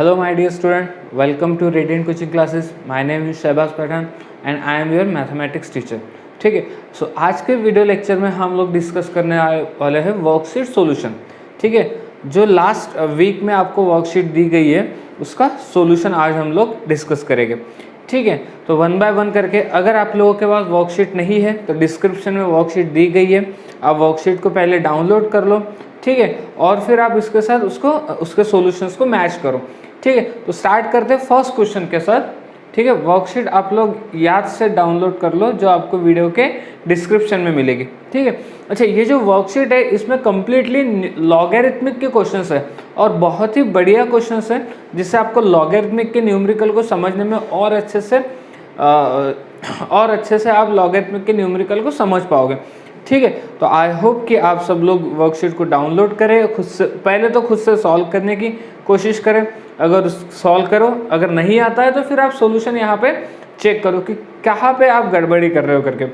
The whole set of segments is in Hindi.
Hello my dear student, welcome to Radiant Coaching Classes. My name is Shahbaz Pathan and I am your mathematics teacher. ठीक है, सो आज के वीडियो लेक्चर में हम लोग डिस्कस करने वाले हैं वर्कशीट सॉल्यूशन. ठीक है, जो लास्ट वीक में आपको वर्कशीट दी गई है उसका सॉल्यूशन आज हम लोग डिस्कस करेंगे. ठीक है, तो वन बाय वन करके, अगर आप लोगों के पास वर्कशीट नहीं है तो डिस्क्रिप्शन में वर्कशीट दी गई है, आप वर्कशीट को पहले डाउनलोड कर लो. ठीक है, और फिर आप इसके साथ उसके सॉल्यूशंस को मैच करो. ठीक है, तो स्टार्ट करते हैं फर्स्ट क्वेश्चन के साथ. ठीक है, वर्कशीट आप लोग याद से डाउनलोड कर लो जो आपको वीडियो के डिस्क्रिप्शन में मिलेगी. ठीक है, अच्छा, ये जो वर्कशीट है इसमें कम्प्लीटली लॉगरिथमिक के क्वेश्चंस है और बहुत ही बढ़िया क्वेश्चंस है जिससे आपको लॉगरिथमिक के न्यूमेरिकल को समझने में और अच्छे से आप लॉगरिथमिक के न्यूमेरिकल को समझ पाओगे. ठीक है, तो आई होप कि आप सब लोग वर्कशीट को डाउनलोड करें, खुद से पहले तो खुद से सॉल्व करने की कोशिश करें. अगर सॉल्व करो, अगर नहीं आता है तो फिर आप सॉल्यूशन यहाँ पे चेक करो कि कहाँ पे आप गड़बड़ी कर रहे हो करके.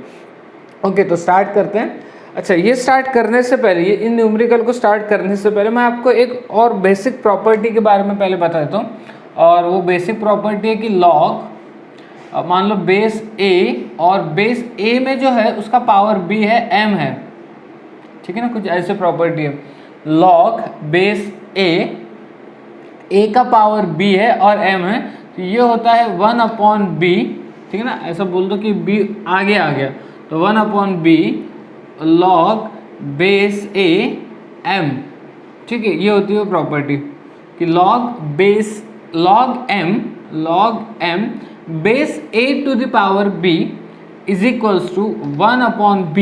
ओके, तो स्टार्ट करते हैं. अच्छा, ये स्टार्ट करने से पहले, ये इन न्यूमेरिकल को स्टार्ट करने से पहले मैं आपको एक और बेसिक प्रॉपर्टी के बारे में पहले बता देता हूँ. और वो बेसिक प्रॉपर्टी है कि लॉग, मान लो बेस ए, और बेस ए में जो है उसका पावर बी है, एम है. ठीक है ना, कुछ ऐसे प्रॉपर्टी है. लॉग बेस ए का पावर बी है और एम है, तो ये होता है 1/b. ठीक है ना, ऐसा बोल दो कि b आगे आ गया, तो 1/b log base A M. ठीक है, ये होती है प्रॉपर्टी कि log M base A to the power b is equals to 1/b.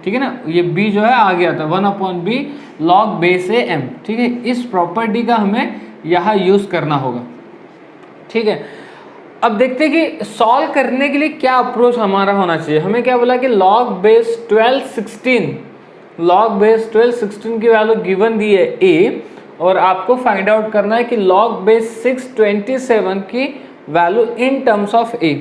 ठीक है ना, ये b जो है आ गया था 1/b log base A M. ठीक है, इस प्रॉपर्टी का हमें यहाँ यूज करना होगा. ठीक है, अब देखते हैं कि सॉल्व करने के लिए क्या अप्रोच हमारा होना चाहिए. हमें क्या बोला कि लॉग बेस 12 16 की वैल्यू गिवन दी है a, और आपको फाइंड आउट करना है कि लॉग बेस 627 की value in terms of a.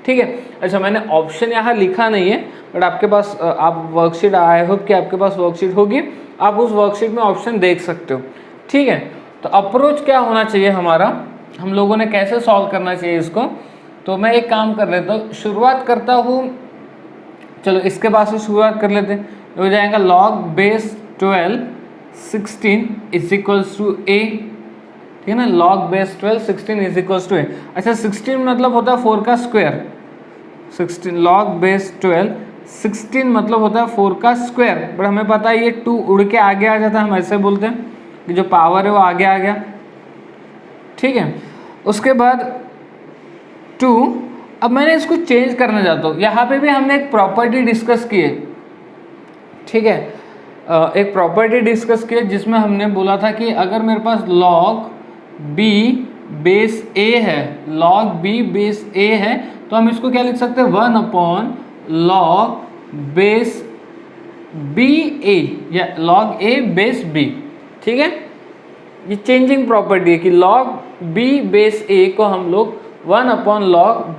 ठीक है, अच्छा, मैंने ऑप्शन यहाँ लिखा नहीं है, बट आपके पास आप वर्कशीट, आई होप कि आपके पास वर्कशीट होगी, आप उस वर्कशीट में ऑप्शन देख सकते हो. ठीक है, तो अप्रोच क्या होना चाहिए हमारा, हम लोगों ने कैसे सॉल्व करना चाहिए इसको. तो मैं एक काम कर लेता हूँ, शुरुआत करता हूँ. चलो इसके बाद से शुरुआत कर लेते हैं. हो जाएगा log base 12 16 is equals to a. ठीक है ना, log base 12 16 is equals to a. अच्छा, 16 मतलब होता है 4 का स्क्वायर. 16 लॉग बेस 12 16 मतलब होता है 4 का स्क्वायर, बट हमें पता है ये 2 उड़ के आगे आ जाता है, हम ऐसे बोलते हैं कि जो पावर है वो आगे आ गया. ठीक है, उसके बाद 2, अब मैंने इसको चेंज करना चाहता हूँ. यहाँ पे भी हमने एक प्रॉपर्टी डिस्कस की है. ठीक है, एक प्रॉपर्टी डिस्कस की है जिसमें हमने बोला था कि अगर मेरे पास लॉग बी बेस ए है, लॉग बी बेस ए है, तो हम इसको क्या लिख सकते हैं, 1/log बेस बी ए, या log ए बेस बी. ठीक है, ये चेंजिंग प्रॉपर्टी है कि log b बेस a को हम लोग 1/log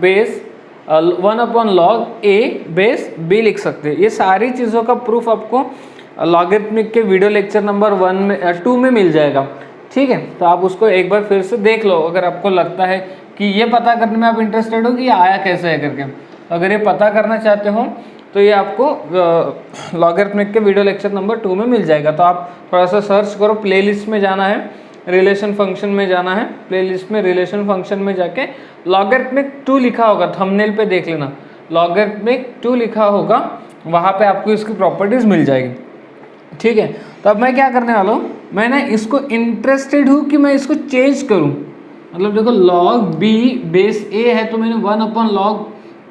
a बेस b लिख सकते हैं. ये सारी चीज़ों का प्रूफ आपको लॉगरिथमिक के वीडियो लेक्चर नंबर 2 में मिल जाएगा. ठीक है, तो आप उसको एक बार फिर से देख लो अगर आपको लगता है कि ये पता करने में आप इंटरेस्टेड हो कि ये आया कैसे है करके. अगर ये पता करना चाहते हो तो ये आपको लॉगरिथमिक के वीडियो लेक्चर नंबर 2 में मिल जाएगा. तो आप थोड़ा सा सर्च करो, प्लेलिस्ट में जाना है, रिलेशन फंक्शन में जाना है, प्लेलिस्ट में रिलेशन फंक्शन में जाके लॉगरिथमिक 2 लिखा होगा, थंबनेल पे देख लेना, लॉगरिथमिक 2 लिखा होगा, वहाँ पे आपको इसकी प्रॉपर्टीज़ मिल जाएगी. ठीक है, तो अब मैं क्या करने वाला हूँ, मैंने इसको इंटरेस्टेड हूँ कि मैं इसको चेंज करूँ. मतलब देखो, लॉग बी बेस ए है तो मैंने 1/log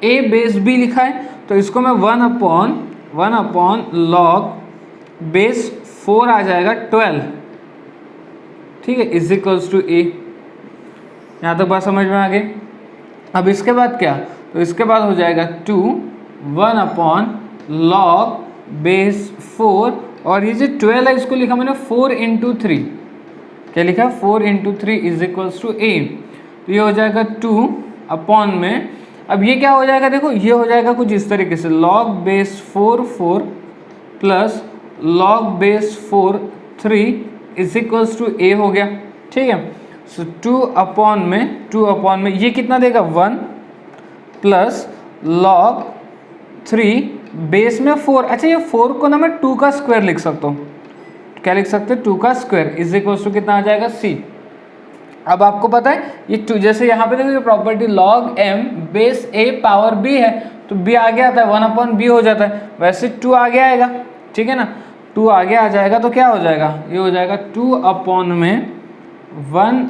ए बेस बी लिखा है, तो इसको मैं 1/log बेस 4 आ जाएगा 12. ठीक है, इज इक्वल्स टू a. यहाँ तक बात समझ में आ गई. अब इसके बाद क्या, तो इसके बाद हो जाएगा 2 1/log बेस 4, और ये जो 12 है इसको लिखा मैंने 4 × 3. क्या लिखा, 4 × 3 इज इक्वल्स टू a. तो ये हो जाएगा 2 में. अब ये क्या हो जाएगा, देखो ये हो जाएगा कुछ इस तरीके से, log base 4 plus log base 4 3 is equals to a हो गया. ठीक है, सो 2 अपॉन में ये कितना देगा 1 प्लस log 3 बेस में 4। अच्छा ये 4 को ना मैं 2 का स्क्वायर लिख सकता हूँ, क्या लिख सकते हैं 2 का स्क्वायर इज इक्वल टू कितना आ जाएगा c। अब आपको पता है ये 2, जैसे यहाँ पे देखो property log m base a power b है तो b आगे आता है 1/b हो जाता है, वैसे 2 आगे आएगा, ठीक है ना, 2 आगे आ जाएगा तो क्या हो जाएगा, ये हो जाएगा 2 अपॉन में 1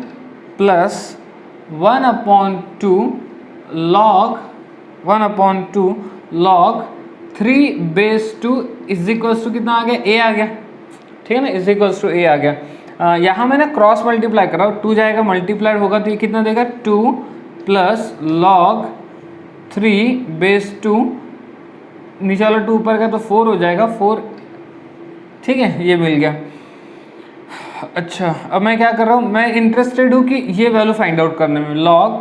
plus 1/2 log 3 base 2 is equals to कितना आ गया a आ गया, ठीक है ना, इज इक्वल्स टू a आ गया। यहाँ मैं ना क्रॉस मल्टीप्लाई कर रहा हूँ, 2 जाएगा मल्टीप्लाई होगा तो ये कितना देगा 2 प्लस log 3 बेस 2, नीचे वाला 2 ऊपर का तो 4 हो जाएगा 4, ठीक है, ये मिल गया। अच्छा अब मैं क्या कर रहा हूँ, मैं इंटरेस्टेड हूँ कि ये वैल्यू फाइंड आउट करने में, log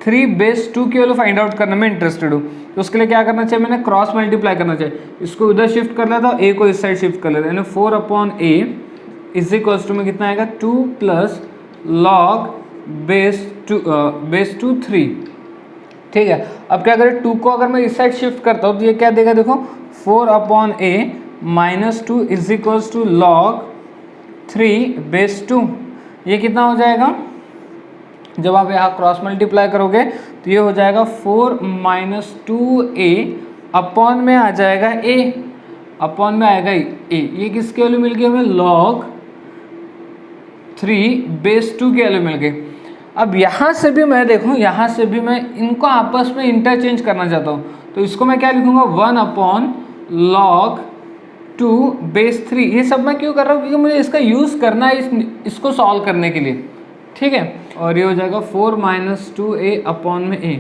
3 बेस 2 की वैल्यू फाइंड आउट करने में इंटरेस्टेड हूँ, तो उसके लिए क्या करना चाहिए, मैंने क्रॉस मल्टीप्लाई करना चाहिए, इसको उधर शिफ्ट कर लेता हूँ, a को इस साइड शिफ्ट कर लेता हूँ, यानी 4/a इज इक्वल्स टू में कितना आएगा 2 प्लस log बेस 2 3, ठीक है। अब क्या करें 2 को अगर मैं इस साइड शिफ्ट करता हूँ तो ये क्या देगा, देखो 4/a minus 2 is equals to log 3 base 2, ये कितना हो जाएगा, जब आप यहाँ क्रॉस मल्टीप्लाई करोगे तो ये हो जाएगा 4 माइनस 2a अपॉन में आ जाएगा a, अपॉन में आएगा a, ये किसकी वैल्यू मिल गई हमें, log 3 बेस 2 की वैल्यू मिल गई। अब यहाँ से भी मैं देखूँ, यहाँ से भी मैं इनको आपस में इंटरचेंज करना चाहता हूँ, तो इसको मैं क्या लिखूँगा 1/log 2 बेस 3, ये सब मैं क्यों कर रहा हूँ, क्योंकि मुझे इसका यूज़ करना है इसको सॉल्व करने के लिए, ठीक है। और ये हो जाएगा 4 माइनस 2a अपॉन में a,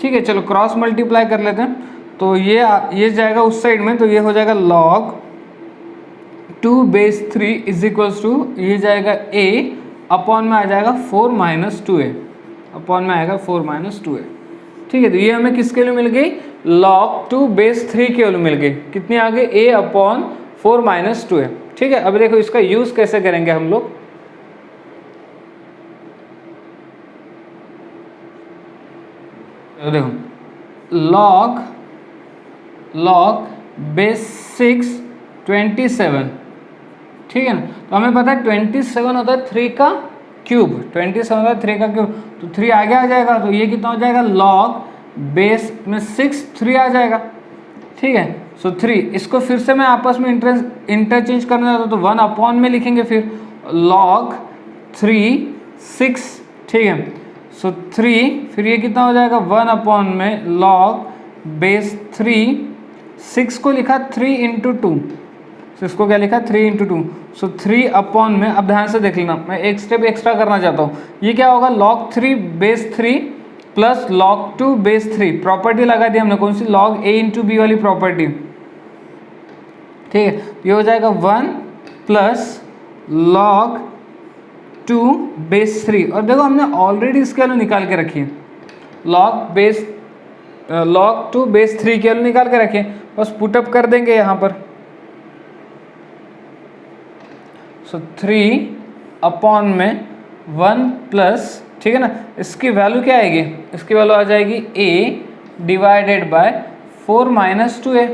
ठीक है। चलो क्रॉस मल्टीप्लाई कर लेते हैं, तो ये जाएगा उस साइड में, तो ये हो जाएगा log 2 base 3 is equals to ये जाएगा a अपॉन में आ जाएगा 4 माइनस 2a, अपॉन में आएगा 4 माइनस 2a, ठीक है। तो ये हमें किसके लिए मिल गई, log 2 बेस 3 की वैल्यू मिल गई, कितनी आ गई a अपॉन 4 माइनस 2a, ठीक है। अब देखो इसका यूज़ कैसे करेंगे हम लोग, देखो log बेस 6 27, ठीक है ना, तो हमें पता है 27 होता है 3 का क्यूब, 27 होता है 3 का क्यूब, तो 3 आगे आ जाएगा, तो ये कितना हो जाएगा log बेस में 6 3 आ जाएगा, ठीक है। सो 3 इसको फिर से मैं आपस में इंटरचेंज करना चाहता हूँ, तो 1 अपॉन में लिखेंगे, फिर log 3 6, ठीक है। सो 3 फिर ये कितना हो जाएगा 1 अपॉन में log बेस 3, 6 को लिखा 3 इंटू 2, तो इसको क्या लिखा 3 इंटू 2, सो 3 अपॉन में, अब ध्यान से देख लेना, मैं एक स्टेप एक्स्ट्रा करना चाहता हूँ, ये क्या होगा log 3 base 3 plus log 2 base 3, property लगा दी हमने, कौन सी, log a इंटू बी वाली प्रॉपर्टी, ठीक है। ये हो जाएगा 1 प्लस log 2 बेस 3, और देखो हमने ऑलरेडी इसकी वैल्यू निकाल के रखी है, log 2 बेस 3 की वैल्यू निकाल के रखी है, बस पुटअप कर देंगे यहाँ पर, सो 3 अपॉन में 1 प्लस, ठीक है ना, इसकी वैल्यू क्या आएगी, इसकी वैल्यू आ जाएगी a divided by 4 minus 2a,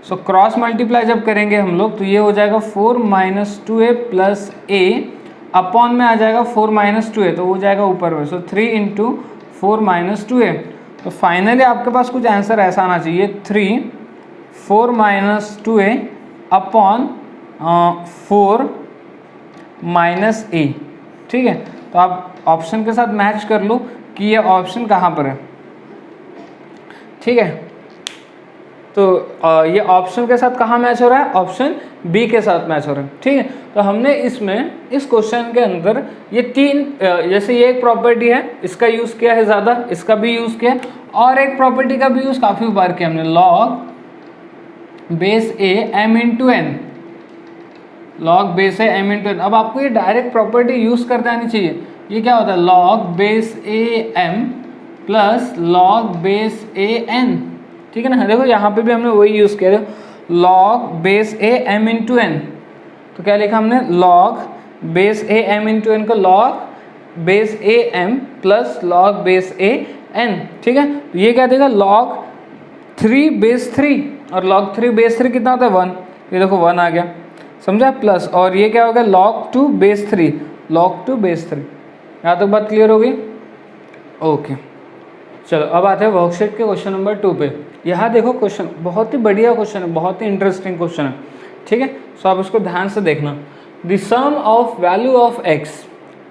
so cross multiply जब करेंगे हम लोग तो ये हो जाएगा 4 minus 2a plus a upon में आ जाएगा 4 माइनस 2a, तो वो जाएगा ऊपर में, सो 3 इंटू 4 माइनस 2a, तो फाइनली आपके पास कुछ आंसर ऐसा आना चाहिए 3 4 minus 2a upon 4 minus a, ठीक है। तो आप ऑप्शन के साथ मैच कर लो कि ये ऑप्शन कहाँ पर है, ठीक है। तो ये ऑप्शन के साथ कहाँ मैच हो रहा है, ऑप्शन बी के साथ मैच हो रहा है, ठीक है। तो हमने इसमें इस क्वेश्चन के अंदर ये 3, जैसे ये एक प्रॉपर्टी है इसका यूज़ किया है ज़्यादा, इसका भी यूज़ किया है, और एक प्रॉपर्टी का भी यूज़ काफ़ी बार किया हमने, log base a m into n, log base a m into n। अब आपको ये डायरेक्ट प्रॉपर्टी यूज़ करते आनी चाहिए, ये क्या होता है log base a m plus log base a n, ठीक है ना। देखो यहाँ पे भी हमने वही यूज़ किया था, log base a m into n, तो क्या लिखा हमने log base A M into N को log base A M plus log base A N, ठीक है। तो ये क्या देगा लॉग 3 बेस 3 और log 3 बेस 3 कितना होता है 1, ये देखो 1 आ गया, समझा, प्लस और ये क्या होगा log 2 बेस 3, log 2 बेस 3। यहाँ तक बात क्लियर होगी? ओके, चलो अब आते हैं वर्कशीट के क्वेश्चन नंबर 2 पे। यहाँ देखो क्वेश्चन बहुत ही बढ़िया क्वेश्चन है, बहुत ही इंटरेस्टिंग क्वेश्चन है, ठीक है। सो आप इसको ध्यान से देखना। The sum of value of x,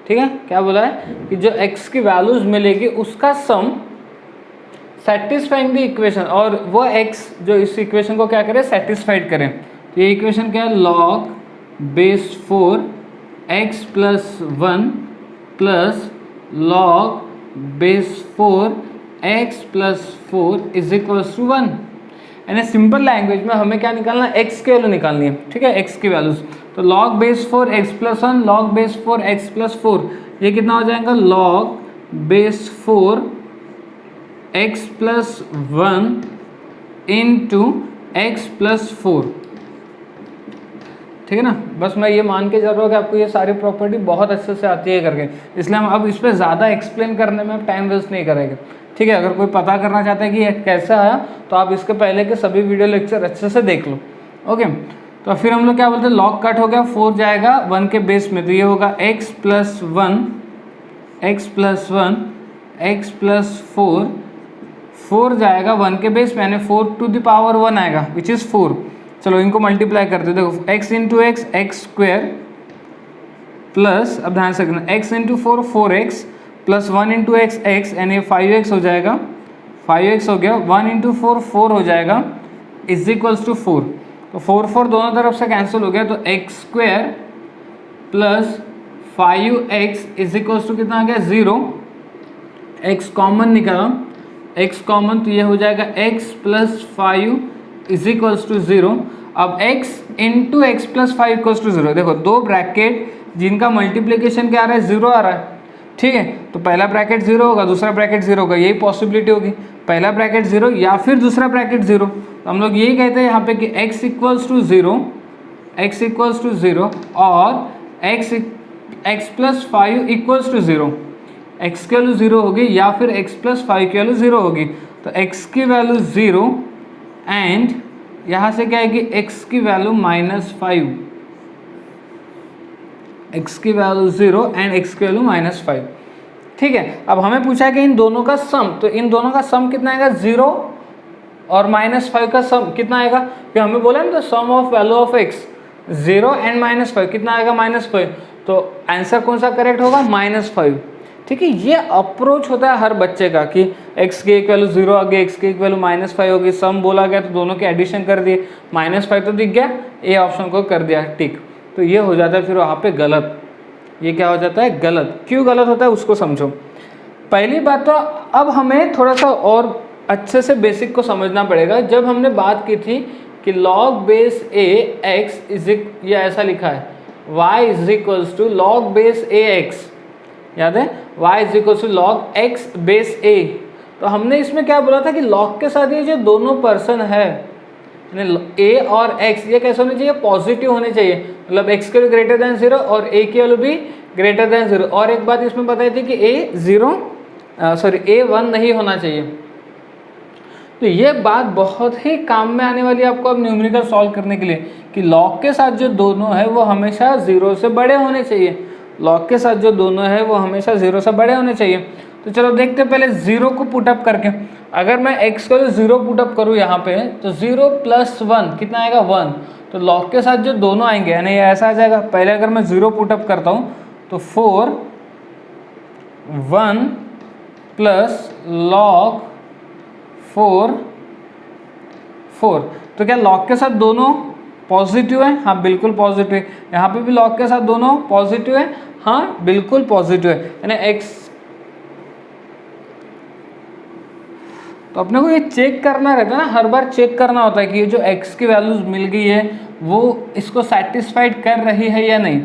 ठीक है, क्या बोला है कि जो x की वैल्यूज मिलेगी उसका सम सेटिस्फाइंग द इक्वेशन, और वो x जो इस इक्वेशन को क्या करे सेटिस्फाइड करें। तो ये इक्वेशन क्या है log base 4 x plus 1 plus log base 4 x plus 4 is equals to 1। यानी सिंपल लैंग्वेज में हमें क्या निकालना है, x की वैल्यू निकालनी है, ठीक है, x की वैल्यूज। तो log base 4 x plus 1 log base 4 x plus 4, ये कितना हो जाएगा log base 4 x plus 1 into x plus 4, ठीक है ना। बस मैं ये मान के चल रहा हूँ कि आपको ये सारी प्रॉपर्टी बहुत अच्छे से आती है करके, इसलिए हम अब इस पर ज़्यादा एक्सप्लेन करने में टाइम वेस्ट नहीं करेंगे, ठीक है। अगर कोई पता करना चाहता है कि ये कैसे आया तो आप इसके पहले के सभी वीडियो लेक्चर अच्छे से देख लो, ओके। तो फिर हम लोग क्या बोलते हैं लॉग कट हो गया, 4 जाएगा 1 के बेस में, तो ये होगा x प्लस 1 x प्लस 4 जाएगा 1 के बेस में, यानी 4 टू द पावर 1 आएगा विच इज़ 4। चलो इनको मल्टीप्लाई करते देखो, x into x x square plus, अब ध्यान से रखना, x into 4 4x plus 1 into x x, यानी 5x हो जाएगा, 5x हो गया, 1 इंटू 4 4 हो जाएगा इज इक्वल्स टू 4। तो 4 4 दोनों तरफ से कैंसिल हो गया, तो x square plus 5x is equals to कितना आ गया 0, x कॉमन निकाला, x कॉमन, तो ये हो जाएगा x plus 5 is equals to 0। अब x into x plus 5 equals to 0, देखो दो ब्रैकेट जिनका मल्टीप्लिकेशन क्या आ रहा है 0 आ रहा है, ठीक है। तो पहला ब्रैकेट 0 होगा, दूसरा ब्रैकेट 0 होगा, यही पॉसिबिलिटी होगी, पहला ब्रैकेट 0 या फिर दूसरा ब्रैकेट 0। तो हम लोग यही कहते हैं यहाँ पे कि x इक्वल्स टू 0 और x plus 5 equals to 0, x की वैल्यू 0 होगी या फिर x प्लस 5 की वैल्यू 0 होगी। तो x की वैल्यू 0 एंड यहाँ से क्या आएगी x की वैल्यू -5, x की वैल्यू 0 एंड x की वैल्यू -5, ठीक है। अब हमें पूछा है कि इन दोनों का सम, तो इन दोनों का सम कितना आएगा 0 और -5 का सम कितना आएगा, कि हमें बोला ना तो sum of value of x 0 and -5 कितना आएगा -5, तो आंसर कौन सा करेक्ट होगा -5, ठीक है। ये अप्रोच होता है हर बच्चे का कि x की एक वैल्यू 0 आ गई, x की एक वैल्यू -5 होगी, सम बोला गया तो दोनों के एडिशन कर दिए, -5 तो दिख गया, ए ऑप्शन को कर दिया टिक, तो ये हो जाता है फिर वहाँ पे गलत। ये क्या हो जाता है गलत, क्यों गलत होता है उसको समझो। पहली बात तो अब हमें थोड़ा सा और अच्छे से बेसिक को समझना पड़ेगा। जब हमने बात की थी कि log base a x is ये ऐसा लिखा है y is equals to log base a x, याद है y is equals to log x base a, तो हमने इसमें क्या बोला था कि log के साथ ये जो दोनों पर्सन है a और x ये कैसे होने चाहिए पॉजिटिव होने चाहिए, मतलब x के ग्रेटर देन 0 और a की वैल्यू भी ग्रेटर देन 0। और एक बात इसमें बताई थी कि a 1 नहीं होना चाहिए। तो ये बात बहुत ही काम में आने वाली है आपको अब न्यूमेरिकल सॉल्व करने के लिए कि log के साथ जो दोनों है वो हमेशा 0 से बड़े होने चाहिए, log के साथ जो दोनों है वो हमेशा 0 से बड़े होने चाहिए। तो चलो देखते हैं पहले 0 को पुटअप करके, अगर मैं x को 0 पुटअप करूँ यहाँ पे तो 0 प्लस 1 कितना आएगा 1, तो log के साथ जो दोनों आएंगे यानी ये ऐसा आ जाएगा। पहले अगर मैं 0 पुटअप करता हूँ तो 4 1 प्लस log 4, तो क्या log के साथ दोनों पॉजिटिव है, हाँ बिल्कुल पॉजिटिव है। यहाँ पे भी log के साथ दोनों पॉजिटिव है, हाँ बिल्कुल पॉजिटिव है, यानी x। तो अपने को ये चेक करना रहता है ना, हर बार चेक करना होता है कि ये जो x की वैल्यूज मिल गई है वो इसको सेटिस्फाइड कर रही है या नहीं।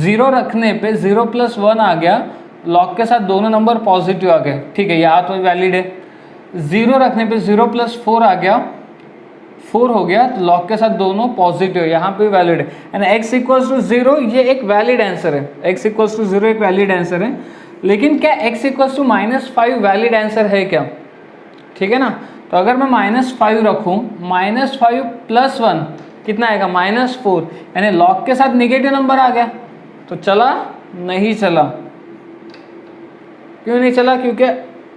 0 रखने पे 0 प्लस 1 आ गया, log के साथ दोनों नंबर पॉजिटिव आ गए, ठीक है, यहाँ तो वैलिड है। 0 रखने पे 0 प्लस 4 आ गया, 4 हो गया, तो लॉग के साथ दोनों पॉजिटिव, यहाँ पे वैलिड है। एंड x इक्वल्स टू 0 ये एक वैलिड आंसर है, x इक्वल्स टू 0 एक वैलिड आंसर है। लेकिन क्या x equals to -5 valid answer है क्या? ठीक है ना। तो अगर मैं -5 रखूँ, -5 + 1 कितना आएगा? -4, यानी लॉग के साथ निगेटिव नंबर आ गया। तो चला? नहीं चला। क्यों नहीं चला? क्योंकि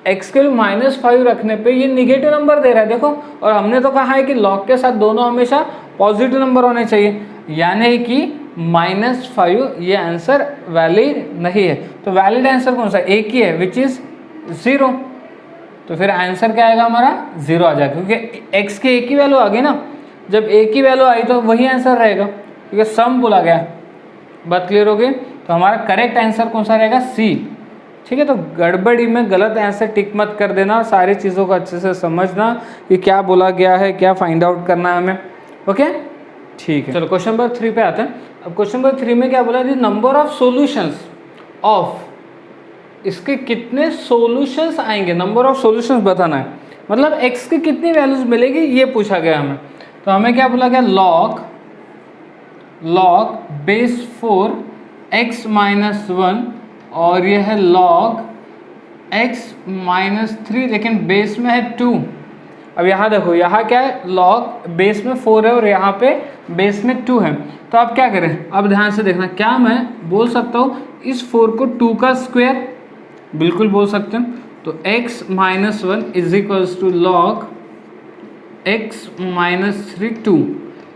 x के लिए -5 रखने पे ये निगेटिव नंबर दे रहा है, देखो। और हमने तो कहा है कि लॉग के साथ दोनों हमेशा पॉजिटिव नंबर होने चाहिए, यानी कि -5 ये आंसर वैलिड नहीं है। तो वैलिड आंसर कौन सा? एक ही है, विच इज 0। तो फिर आंसर क्या आएगा हमारा? 0 आ जाएगा, क्योंकि x की एक ही वैल्यू आ गई ना। जब एक ही वैल्यू आई तो वही आंसर रहेगा, क्योंकि सम बोला गया। बात क्लियर हो गई? तो हमारा करेक्ट आंसर कौन सा रहेगा? C। ठीक है, तो गड़बड़ी में गलत आंसर टिक मत कर देना, सारी चीज़ों को अच्छे से समझना कि क्या बोला गया है, क्या फाइंड आउट करना है हमें। ओके, ठीक है। चलो क्वेश्चन नंबर 3 पे आते हैं। अब क्वेश्चन नंबर 3 में क्या बोला? The number of solutions of, इसके कितने सॉल्यूशंस आएंगे, नंबर ऑफ सॉल्यूशंस बताना है। मतलब x की कितनी वैल्यूज मिलेगी ये पूछा गया हमें। तो हमें क्या बोला गया? log बेस 4 x - 1, और ये है log x - 3, लेकिन बेस में है 2। अब यहाँ देखो, यहाँ क्या है? log बेस में 4 है और यहाँ पे बेस में 2 है। तो अब क्या करें? अब ध्यान से देखना, क्या मैं बोल सकता हूँ इस 4 को 2 का स्क्वायर? बिल्कुल बोल सकते हैं। तो x - 1 is equals to log x - 3 2।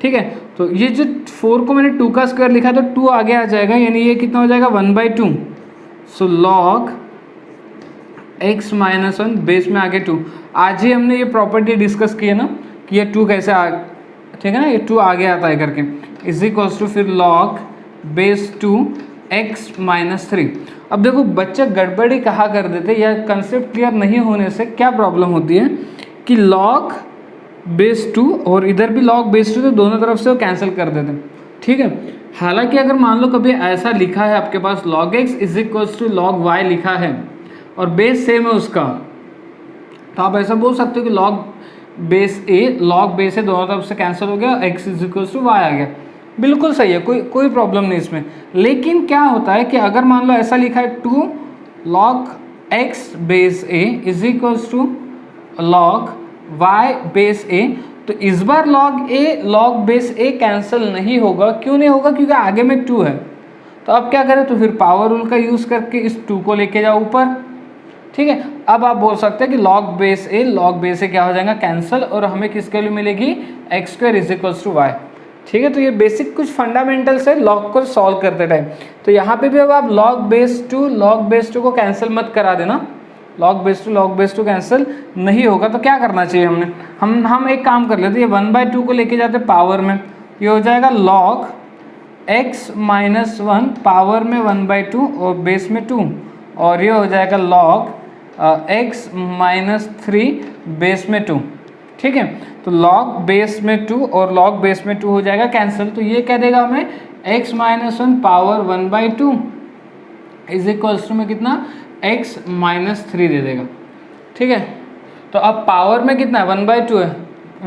ठीक है, तो ये जो 4 को मैंने 2 का स्क्वायर लिखा तो 2 आगे आ जाएगा, यानी ये कितना हो जाएगा? 1/2। सो log x - 1 बेस में आगे 2। आज ही हमने ये प्रॉपर्टी डिस्कस की है ना कि ये 2 कैसे आ, ठीक है ना, ये 2 आगे आता है करके, इज इक्वल्स टू फिर log बेस 2 x - 3। अब देखो बच्चे गड़बड़ी कहा कर देते, या कंसेप्ट क्लियर नहीं होने से क्या प्रॉब्लम होती है कि log बेस 2 और इधर भी log बेस 2, तो दोनों तरफ से वो कैंसिल कर देते हैं। ठीक है, हालांकि अगर मान लो कभी ऐसा लिखा है आपके पास log x is equals to log y लिखा है और बेस सेम है उसका, तो आप ऐसा बोल सकते हो कि log बेस a दोनों तरफ से कैंसिल हो गया, x is equals to y आ गया। बिल्कुल सही है, कोई प्रॉब्लम नहीं इसमें। लेकिन क्या होता है कि अगर मान लो ऐसा लिखा है 2 log x base a is equals to log y base a, तो इस बार log बेस a कैंसिल नहीं होगा। क्यों नहीं होगा? क्योंकि आगे में 2 है। तो अब क्या करें? तो फिर पावर रूल का यूज़ करके इस 2 को लेके जाओ ऊपर। ठीक है, अब आप बोल सकते हैं कि log बेस a क्या हो जाएगा? कैंसिल, और हमें किसके लिए मिलेगी? x² is equals to y। ठीक है, तो ये बेसिक कुछ फंडामेंटल्स है लॉग को सॉल्व करते टाइम। तो यहाँ पे भी अब आप log बेस 2 को कैंसिल मत करा देना, log बेस 2 कैंसिल नहीं होगा। तो क्या करना चाहिए हम एक काम कर लेते हैं, 1/2 को लेके जाते पावर में, ये हो जाएगा log x - 1 पावर में 1/2 और बेस में 2, और ये हो जाएगा log x - 3 बेस में 2। ठीक है, तो log बेस में 2 और log बेस में 2 हो जाएगा कैंसिल। तो ये क्या देगा हमें? x - 1 power 1/2 is equals to में कितना? x - 3 दे देगा। ठीक है, तो अब पावर में कितना है? 1/2 है।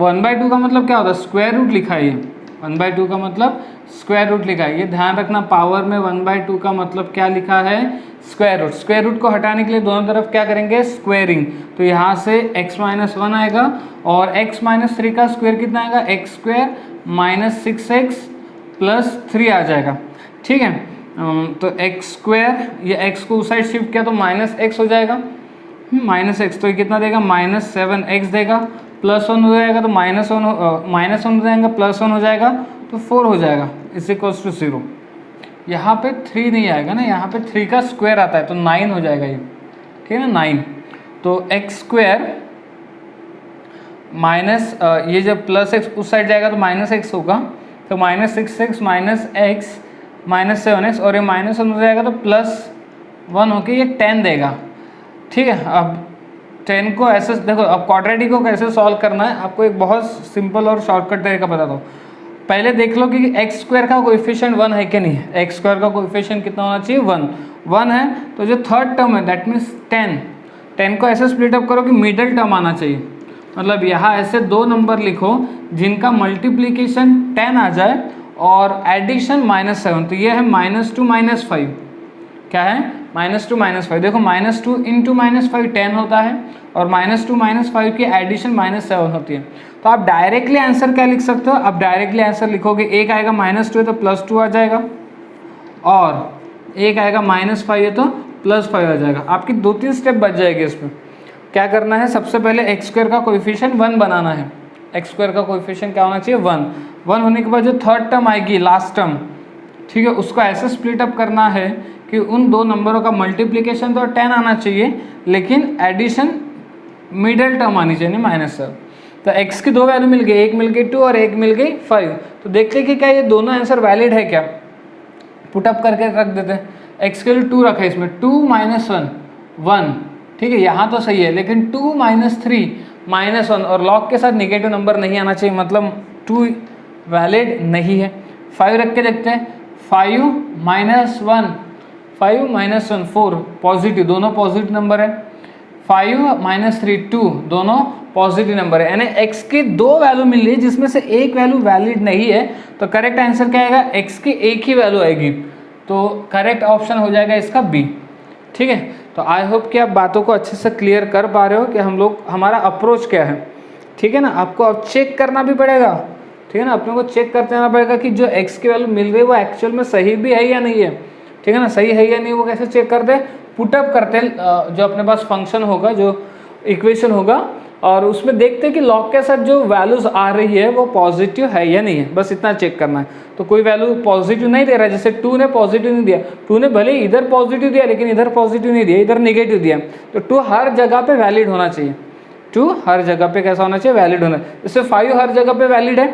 1/2 का मतलब क्या होता है? स्क्वायर रूट लिखा है। ये 1/2 का मतलब स्क्वायर रूट लिखा है, ये ध्यान रखना। पावर में 1/2 का मतलब क्या लिखा है? Square root. स्क्वायर रूट को हटाने के लिए दोनों तरफ क्या करेंगे? स्क्वायरिंग। तो यहाँ से x - 1 आएगा और x - 3 का स्क्वायर कितना आएगा? x² - 6x + 3 आ जाएगा। ठीक है, तो x², ये x को उस साइड शिफ्ट किया तो -x हो जाएगा, -x। तो ये कितना देगा? -7x देगा, +1 हो जाएगा तो -1 हो जाएगा, +1 हो जाएगा तो 4 हो जाएगा, इज इक्वल्स टू 0। यहाँ पे 3 नहीं आएगा ना, यहाँ पे 3 का स्क्वायर आता है तो 9 हो जाएगा ये। ठीक है ना, 9। तो x² माइनस ये जब +x उस साइड जाएगा तो -x होगा, तो -6x -x -7x, और ये -1 हो जाएगा तो +1 होके ये 10 देगा। ठीक है, अब 10 को ऐसे देखो, अब क्वाड्रेटिक को कैसे सॉल्व करना है आपको एक बहुत सिंपल और शॉर्टकट तरीका बताता हूँ। पहले देख लो कि x² का कोएफिशिएंट 1 है कि नहीं है। x² का कोएफिशिएंट कितना होना चाहिए? 1 है, तो जो थर्ड टर्म है दैट मीन्स 10 को ऐसे स्प्लिट अप करो कि मिडल टर्म आना चाहिए। मतलब यहाँ ऐसे दो नंबर लिखो जिनका मल्टीप्लीकेशन 10 आ जाए और एडिशन -7, तो ये है -2 -5, क्या है -2 -5। देखो -2 इंटू -5 10 होता है और -2 -5 की एडिशन -7 होती है। तो आप डायरेक्टली आंसर क्या लिख सकते हो, आप डायरेक्टली आंसर लिखोगे एक आएगा -2 है तो +2 आ जाएगा और एक आएगा -5 है तो +5 आ जाएगा। आपकी 2-3 स्टेप बच जाएगी इसमें। क्या करना है, सबसे पहले x² का कोएफिशिएंट 1 बनाना है। x² का कोएफिशिएंट क्या होना चाहिए 1 होने के बाद जो थर्ड टर्म आएगी लास्ट टर्म, ठीक है, उसको ऐसे स्प्लिट अप करना है कि उन दो नंबरों का मल्टीप्लिकेशन तो 10 आना चाहिए लेकिन एडिशन मिडल टर्म आनी चाहिए -7। तो x की दो वैल्यू मिल गई, एक मिल गई 2 और एक मिल गई 5। तो देखते कि क्या ये दोनों आंसर वैलिड है क्या, पुटअप करके रख देते हैं। x के लिए 2 रखा है इसमें, 2 - 1 ठीक है, यहाँ तो सही है लेकिन 2 - 3 -1 और लॉग के साथ नेगेटिव नंबर नहीं आना चाहिए, मतलब 2 वैलिड नहीं है। 5 रख के देखते हैं, 5 - 1 4 पॉजिटिव, दोनों पॉजिटिव नंबर है। 5 - 3 2 दोनों पॉजिटिव नंबर है, यानी x की दो वैल्यू मिल रही है जिसमें से एक वैल्यू वैलिड नहीं है। तो करेक्ट आंसर क्या आएगा, x की एक ही वैल्यू आएगी, तो करेक्ट ऑप्शन हो जाएगा इसका बी। ठीक है, तो आई होप कि आप बातों को अच्छे से क्लियर कर पा रहे हो कि हम लोग हमारा अप्रोच क्या है। ठीक है ना, आपको अब चेक करना भी पड़ेगा, ठीक है ना, अपने को चेक करते रहना पड़ेगा कि जो x की वैल्यू मिल रही है वो एक्चुअल में सही भी है या नहीं है। ठीक है ना, सही है या नहीं वो कैसे चेक करते हैं, पुटअप करते हैं जो अपने पास फंक्शन होगा, जो इक्वेशन होगा, और उसमें देखते हैं कि लॉग के साथ जो वैल्यूज आ रही है वो पॉजिटिव है या नहीं है, बस इतना चेक करना है। तो कोई वैल्यू पॉजिटिव नहीं दे रहा है, जैसे 2 ने पॉजिटिव नहीं दिया, 2 ने भले इधर पॉजिटिव दिया लेकिन इधर पॉजिटिव नहीं दिया, इधर नेगेटिव दिया, तो 2 हर जगह पे वैलिड होना चाहिए। 2 हर जगह पे कैसा होना चाहिए, वैलिड होना। जैसे 5 हर जगह पे वैलिड है,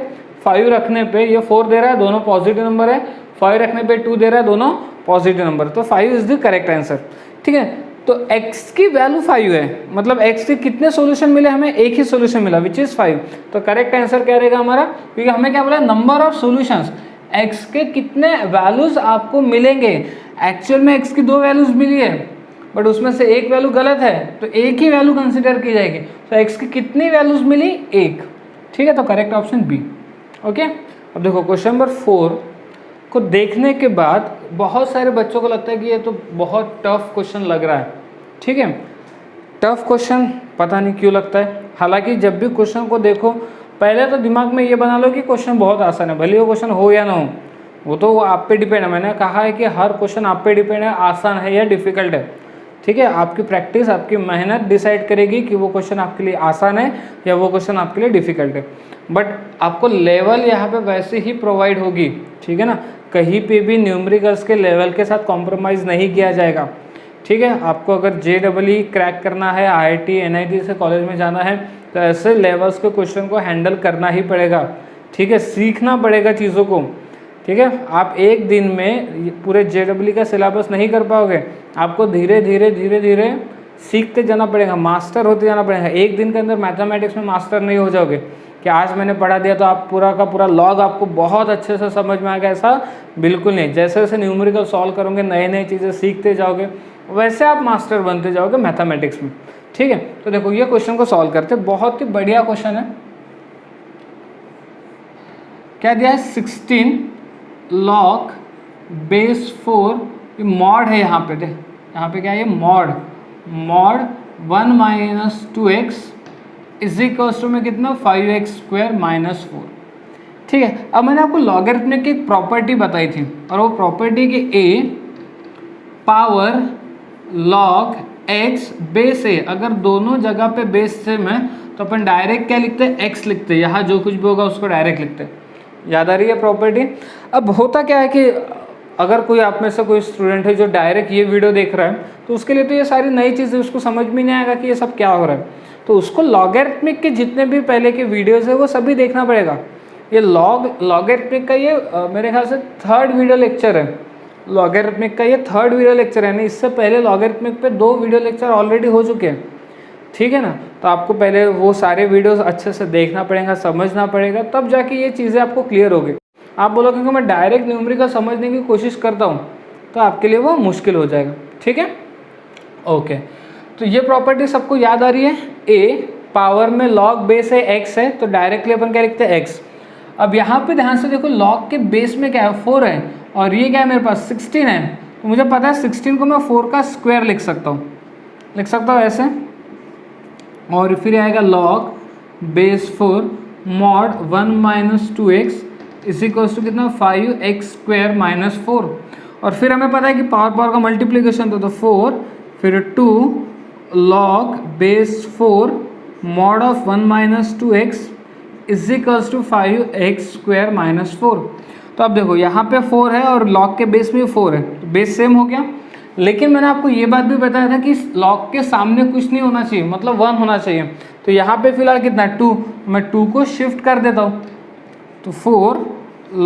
5 रखने पे ये 4 दे रहा है, दोनों पॉजिटिव नंबर है, 5 रखने पे 2 दे रहा है, दोनों पॉजिटिव नंबर, तो 5 इज द करेक्ट आंसर। ठीक है, तो x की वैल्यू 5 है, मतलब x के कितने सॉल्यूशन मिले, हमें एक ही सॉल्यूशन मिला विच इज 5। तो करेक्ट आंसर क्या रहेगा हमारा, क्योंकि हमें क्या बोला, नंबर ऑफ सॉल्यूशंस, x के कितने वैल्यूज आपको मिलेंगे। एक्चुअल में x की दो वैल्यूज मिली है बट उसमें से एक वैल्यू गलत है, तो एक ही वैल्यू कंसिडर की जाएगी। तो x की कितनी वैल्यूज मिली, एक। ठीक है, तो करेक्ट ऑप्शन बी। ओके, अब देखो क्वेश्चन नंबर 4 को देखने के बाद बहुत सारे बच्चों को लगता है कि ये तो बहुत टफ क्वेश्चन लग रहा है। ठीक है, टफ क्वेश्चन पता नहीं क्यों लगता है, हालांकि जब भी क्वेश्चन को देखो पहले तो दिमाग में ये बना लो कि क्वेश्चन बहुत आसान है, भले वो क्वेश्चन हो या ना हो, वो तो आप पे डिपेंड है। मैंने कहा है कि हर क्वेश्चन आप पे डिपेंड है, आसान है या डिफिकल्ट है। ठीक है, आपकी प्रैक्टिस, आपकी मेहनत डिसाइड करेगी कि वो क्वेश्चन आपके लिए आसान है या वो क्वेश्चन आपके लिए डिफिकल्ट है। बट आपको लेवल यहाँ पे वैसे ही प्रोवाइड होगी। ठीक है ना, कहीं पे भी न्यूमेरिकल्स के लेवल के साथ कॉम्प्रोमाइज़ नहीं किया जाएगा। ठीक है, आपको अगर JEE क्रैक करना है, IIT NIT से कॉलेज में जाना है, तो ऐसे लेवल्स के क्वेश्चन को हैंडल करना ही पड़ेगा। ठीक है, सीखना पड़ेगा चीज़ों को। ठीक है, आप एक दिन में पूरे JEE का सिलेबस नहीं कर पाओगे, आपको धीरे धीरे धीरे धीरे सीखते जाना पड़ेगा, मास्टर होते जाना पड़ेगा। एक दिन के अंदर मैथमेटिक्स में मास्टर नहीं हो जाओगे कि आज मैंने पढ़ा दिया तो आप पूरा का पूरा लॉग आपको बहुत अच्छे से समझ में आ गया, ऐसा बिल्कुल नहीं। जैसे जैसे न्यूमेरिकल सॉल्व करोगे, नए नए चीज़ें सीखते जाओगे, वैसे आप मास्टर बनते जाओगे मैथमेटिक्स में। ठीक है, तो देखो ये क्वेश्चन को सॉल्व करते, बहुत ही बढ़िया क्वेश्चन है। क्या दिया है, 16 log बेस 4, ये मॉड है यहाँ पे, यहाँ पे क्या है, mod 1 - 2x is equals to में कितना, 5x² - 4। ठीक है, अब मैंने आपको लॉगरिथमिक की एक प्रॉपर्टी बताई थी, और वो प्रॉपर्टी की a power log x base a, अगर दोनों जगह पे बेस सेम है तो अपन डायरेक्ट क्या लिखते हैं, x लिखते हैं, यहाँ जो कुछ भी होगा उसको डायरेक्ट लिखते हैं। याद आ रही है प्रॉपर्टी। अब होता क्या है कि अगर कोई आप में से कोई स्टूडेंट है जो डायरेक्ट ये वीडियो देख रहा है, तो उसके लिए तो ये सारी नई चीज़ें, उसको समझ में नहीं आएगा कि ये सब क्या हो रहा है। तो उसको लॉगरिथमिक के जितने भी पहले के वीडियोज़ है वो सभी देखना पड़ेगा। ये लॉगरिथमिक का ये मेरे ख्याल से 3rd वीडियो लेक्चर है, लॉगरिथमिक का ये 3rd वीडियो लेक्चर है, यानी इससे पहले लॉगरिथमिक पे 2 वीडियो लेक्चर ऑलरेडी हो चुके हैं। ठीक है ना, तो आपको पहले वो सारे वीडियोस अच्छे से देखना पड़ेगा, समझना पड़ेगा, तब जाके ये चीज़ें आपको क्लियर होगी। आप बोलोगे कि मैं डायरेक्ट न्यूमेरिकल समझने की कोशिश करता हूँ, तो आपके लिए वो मुश्किल हो जाएगा। ठीक है, ओके, तो ये प्रॉपर्टी सबको याद आ रही है, a पावर में log बेस है x है, तो डायरेक्टली अपन क्या लिखते हैं x। अब यहाँ पे ध्यान से देखो log के बेस में क्या है 4 है और ये क्या है मेरे पास 16 है, तो मुझे पता है 16 को मैं 4 का स्क्वायर लिख सकता हूँ ऐसे, और फिर आएगा log base 4 mod 1 minus 2x is equals to कितना 5x स्क्वायर माइनस 4, और फिर हमें पता है कि पावर का मल्टीप्लीकेशन तो 4 फिर 2 log base 4 mod of 1 minus 2x is equals to 5x square minus 4। तो अब देखो यहाँ पे 4 है और log के बेस में 4 है, तो बेस सेम हो गया। लेकिन मैंने आपको ये बात भी बताया था कि log के सामने कुछ नहीं होना चाहिए, मतलब 1 होना चाहिए। तो यहाँ पे फिलहाल कितना 2, मैं 2 को शिफ्ट कर देता हूँ, तो 4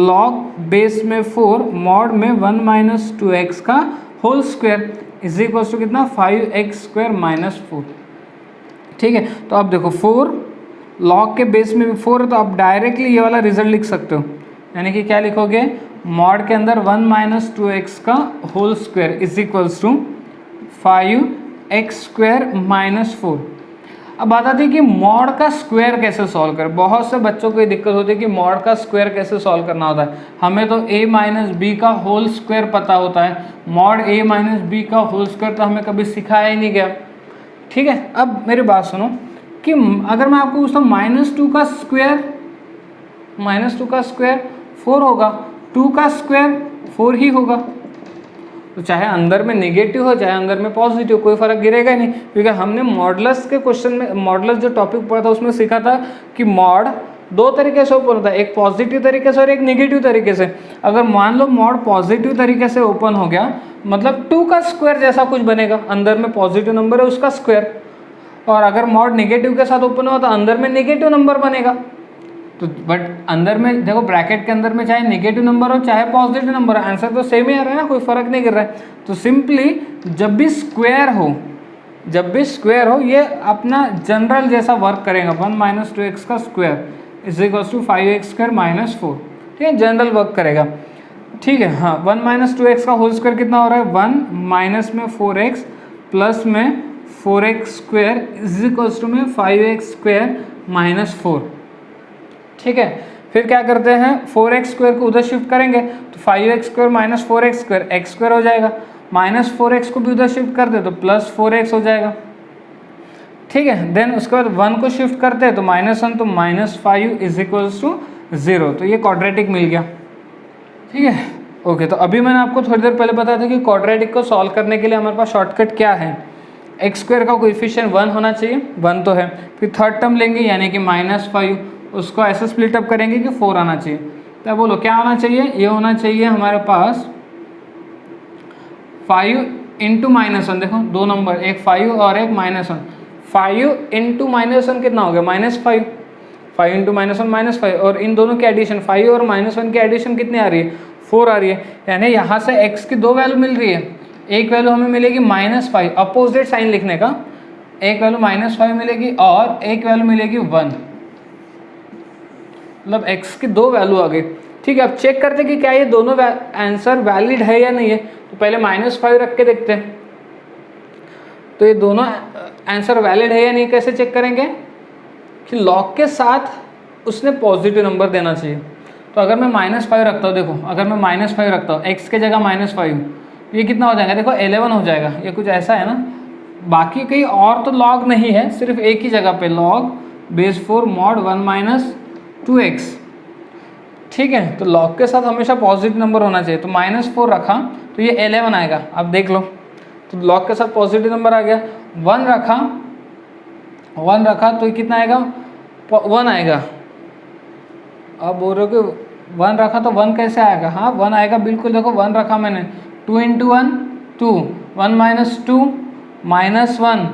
log बेस में 4 मॉड में 1 माइनस 2x का whole square is equal to कितना 5x स्क्वायर माइनस 4। ठीक है, तो अब देखो 4 log के बेस में भी 4 है, तो आप डायरेक्टली ये वाला रिजल्ट लिख सकते हो, यानी कि क्या लिखोगे मॉड के अंदर 1 माइनस 2x का whole square is equals to 5x square minus 4। अब बात आती है कि मॉड का स्क्वायर कैसे सॉल्व करें। बहुत से बच्चों को ये दिक्कत होती है कि मॉड का स्क्वायर कैसे सॉल्व करना होता है। हमें तो a माइनस बी का होल स्क्वायर पता होता है, मॉड a माइनस बी का होल स्क्वायर तो हमें कभी सिखाया ही नहीं गया। ठीक है, अब मेरी बात सुनो कि अगर मैं आपको पूछता हूँ -2 का स्क्वायर 4 होगा, 2 का स्क्वायर 4 ही होगा, तो चाहे अंदर में नेगेटिव हो चाहे अंदर में पॉजिटिव कोई फर्क गिरेगा ही नहीं, क्योंकि हमने मॉडुलस के क्वेश्चन में मॉडुलस जो टॉपिक पढ़ा था उसमें सीखा था कि मॉड 2 तरीके से ओपन होता है, एक पॉजिटिव तरीके से और एक नेगेटिव तरीके से। अगर मान लो मॉड पॉजिटिव तरीके से ओपन हो गया, मतलब 2 का स्क्वायर जैसा कुछ बनेगा, अंदर में पॉजिटिव नंबर है उसका स्क्वायर, और अगर मॉड नेगेटिव के साथ ओपन हुआ तो अंदर में नेगेटिव नंबर बनेगा। तो बट अंदर में देखो ब्रैकेट के अंदर में चाहे नेगेटिव नंबर हो चाहे पॉजिटिव नंबर हो, आंसर तो सेम ही आ रहा है ना, कोई फर्क नहीं गिर रहा है। तो सिंपली जब भी स्क्वायर हो ये अपना जनरल जैसा वर्क करेगा, 1 माइनस 2x का square is equal to 5x square minus 4। ठीक है, जनरल वर्क करेगा। ठीक है, हाँ 1 माइनस 2x का होल स्क्वायर कितना हो रहा है 1 माइनस में 4x प्लस में 4x square is equal to में 5x स्क्वायर माइनस 4। ठीक है, फिर क्या करते हैं 4x स्क्वायर को उधर शिफ्ट करेंगे तो 5x square minus 4x square x square हो जाएगा, माइनस 4x को भी उधर शिफ्ट कर दे तो प्लस 4x हो जाएगा। ठीक है, देन उसके बाद 1 को शिफ्ट करते हैं तो -1 तो -5 इज इक्वल्स टू 0, तो ये क्वाड्रेटिक मिल गया। ठीक है, ओके, तो अभी मैंने आपको थोड़ी देर पहले बताया था कि क्वाड्रेटिक को सॉल्व करने के लिए हमारे पास शॉर्टकट क्या है, x स्क्वायर का कोएफिशिएंट 1 होना चाहिए, 1 तो है, फिर थर्ड टर्म लेंगे यानी कि -5, उसको ऐसे स्प्लिट अप करेंगे कि 4 आना चाहिए। तो बोलो क्या होना चाहिए, ये होना चाहिए हमारे पास 5 इंटू -1, देखो 2 नंबर, एक 5 और एक -1, 5 इंटू -1 कितना हो गया -5, 5 इंटू -1 -5, और इन दोनों के एडिशन 5 और -1 की एडिशन कितनी आ रही है 4 आ रही है, यानी यहाँ से x की 2 वैल्यू मिल रही है। एक वैल्यू हमें मिलेगी -5, अपोजिट साइन लिखने का, एक वैल्यू -5 मिलेगी और एक वैल्यू मिलेगी 1, मतलब x की 2 वैल्यू आ गई। ठीक है, अब चेक करते कि क्या ये दोनों आंसर वैलिड है या नहीं है, तो पहले -5 रख के देखते हैं तो ये दोनों आंसर वैलिड है या नहीं। कैसे चेक करेंगे कि लॉग के साथ उसने पॉजिटिव नंबर देना चाहिए। तो अगर मैं -5 रखता हूँ, देखो अगर मैं -5 रखता हूँ x के जगह -5, ये कितना हो जाएगा, देखो 11 हो जाएगा, ये कुछ ऐसा है ना। बाकी कहीं और तो लॉग नहीं है, सिर्फ एक ही जगह पे log base 4 mod 1 minus 2x। ठीक है, तो लॉग के साथ हमेशा पॉजिटिव नंबर होना चाहिए, तो -4 रखा तो ये 11 आएगा। अब देख लो, तो लॉग के साथ पॉजिटिव नंबर आ गया। 1 रखा तो ये कितना आएगा 1 आएगा। अब बोल रहे हो कि 1 रखा तो 1 कैसे आएगा, हाँ 1 आएगा बिल्कुल। देखो 1 रखा मैंने, 2 इंटू 1 2, 1 माइनस 2 -1,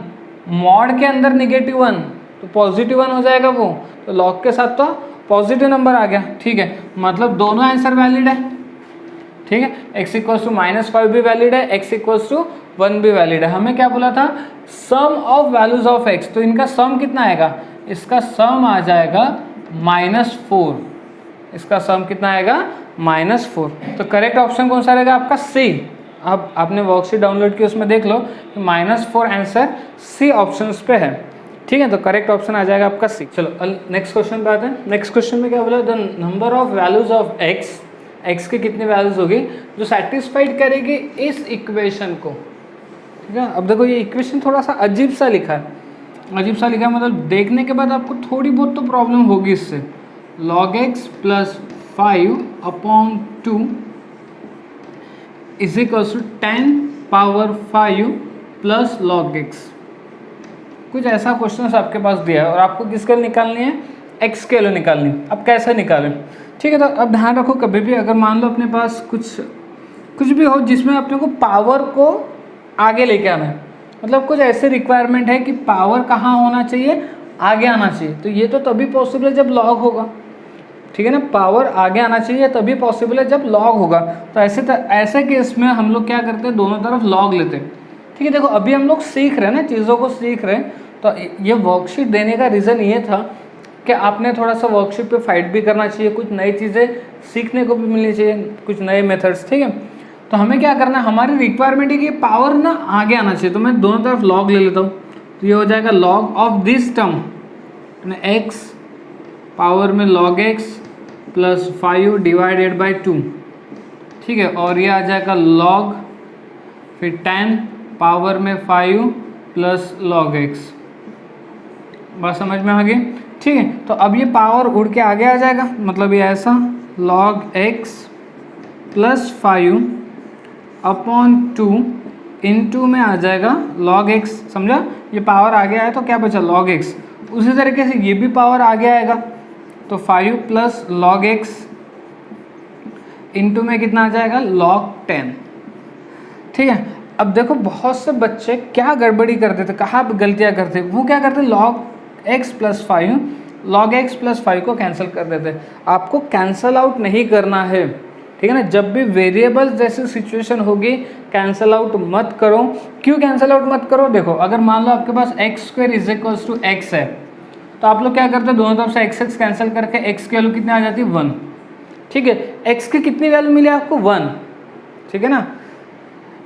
मॉड के अंदर -1 तो पॉजिटिव 1 हो जाएगा वो, तो लॉग के साथ तो पॉजिटिव नंबर आ गया। ठीक है, मतलब दोनों आंसर वैलिड है। ठीक है, x इक्वल्स टू -5 भी वैलिड है, x इक्वल्स टू 1 भी वैलिड है। हमें क्या बोला था, सम ऑफ वैल्यूज ऑफ x, तो इनका सम कितना आएगा, इसका सम आ जाएगा -4, इसका सम कितना आएगा -4। तो करेक्ट ऑप्शन कौन सा रहेगा आपका C। अब आपने वर्कशीट डाउनलोड की, उसमें देख लो कि -4 आंसर C ऑप्शन पे है। ठीक है, तो करेक्ट ऑप्शन आ जाएगा आपका सी। चलो नेक्स्ट क्वेश्चन पे आते हैं। नेक्स्ट क्वेश्चन में क्या बोला, the number of values of x, x की कितनी वैल्यूज होगी जो सेटिस्फाइड करेगी इस इक्वेशन को। ठीक है, अब देखो ये इक्वेशन थोड़ा सा अजीब सा लिखा है, अजीब सा लिखा है मतलब देखने के बाद आपको थोड़ी बहुत तो प्रॉब्लम होगी इससे। log x plus 5/2 is equals to 10 power 5 plus log x। कुछ ऐसा क्वेश्चन आपके पास दिया है और आपको किसके लिए निकालनी है, x के लिए निकालनी है। अब कैसे निकालें, ठीक है, तो अब ध्यान रखो कभी भी अगर मान लो अपने पास कुछ भी हो जिसमें अपने को पावर को आगे लेके आना है, मतलब कुछ ऐसे रिक्वायरमेंट है कि पावर कहाँ होना चाहिए, आगे आना चाहिए, तो ये तो तभी पॉसिबल है जब लॉग होगा। ठीक है ना, पावर आगे आना चाहिए तभी पॉसिबल है जब लॉग होगा। तो ऐसे केस में हम लोग क्या करते हैं, दोनों तरफ लॉग लेते हैं। ठीक है, देखो अभी हम लोग सीख रहे हैं ना, चीज़ों को सीख रहे हैं, तो ये वर्कशीट देने का रीज़न ये था कि आपने थोड़ा सा वर्कशीट पे फाइट भी करना चाहिए, कुछ नई चीज़ें सीखने को भी मिलनी चाहिए, कुछ नए मेथड्स। ठीक है, तो हमें क्या करना है, हमारी रिक्वायरमेंट है कि पावर ना आगे आना चाहिए, तो मैं दोनों तरफ लॉग ले लेता हूँ। तो ये हो जाएगा log of this term x power में log x plus 5 divided by 2। ठीक है, और ये आ जाएगा log फिर 10 पावर में 5 प्लस log x। बात समझ में आ गई। ठीक है, तो अब ये पावर उड़ के आगे आ जाएगा, मतलब ये ऐसा log x प्लस 5/2 इंटू में आ जाएगा log x। समझा, ये पावर आगे आया तो क्या बचा log x। उसी तरीके से ये भी पावर आगे आएगा तो 5 प्लस log x इंटू में कितना आ जाएगा log 10। ठीक है, अब देखो बहुत से बच्चे क्या गड़बड़ी करते थे, कहाँ गलतियाँ करते, वो क्या करते log x plus 5 log x plus 5 को कैंसिल कर देते। आपको कैंसल आउट नहीं करना है। ठीक है ना, जब भी वेरिएबल जैसी सिचुएशन होगी कैंसल आउट मत करो। क्यों कैंसल आउट मत करो, देखो अगर मान लो आपके पास x² is equals to x है, तो आप लोग क्या करते हैं, दोनों तरफ से x कैंसिल करके x की वैल्यू कितनी आ जाती है 1। ठीक है, x की कितनी वैल्यू मिली आपको 1। ठीक है ना,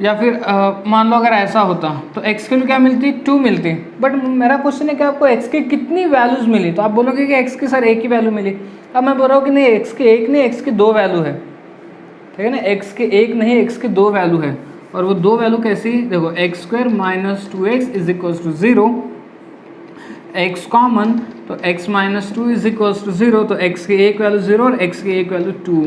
या फिर मान लो अगर ऐसा होता तो x की वैल्यू क्या मिलती 2 मिलती। बट मेरा क्वेश्चन है कि आपको x की कितनी वैल्यूज मिली, तो आप बोलोगे कि x की सर एक ही वैल्यू मिली। अब मैं बोल रहा हूँ कि नहीं, x की एक नहीं, x की 2 वैल्यू है। ठीक है ना, x की एक नहीं, x की 2 वैल्यू है, और वो 2 वैल्यू कैसी, देखो x² minus 2x is equals to 0, x common तो x minus 2 is equals to 0, तो x की एक वैल्यू 0 और x की एक वैल्यू 2।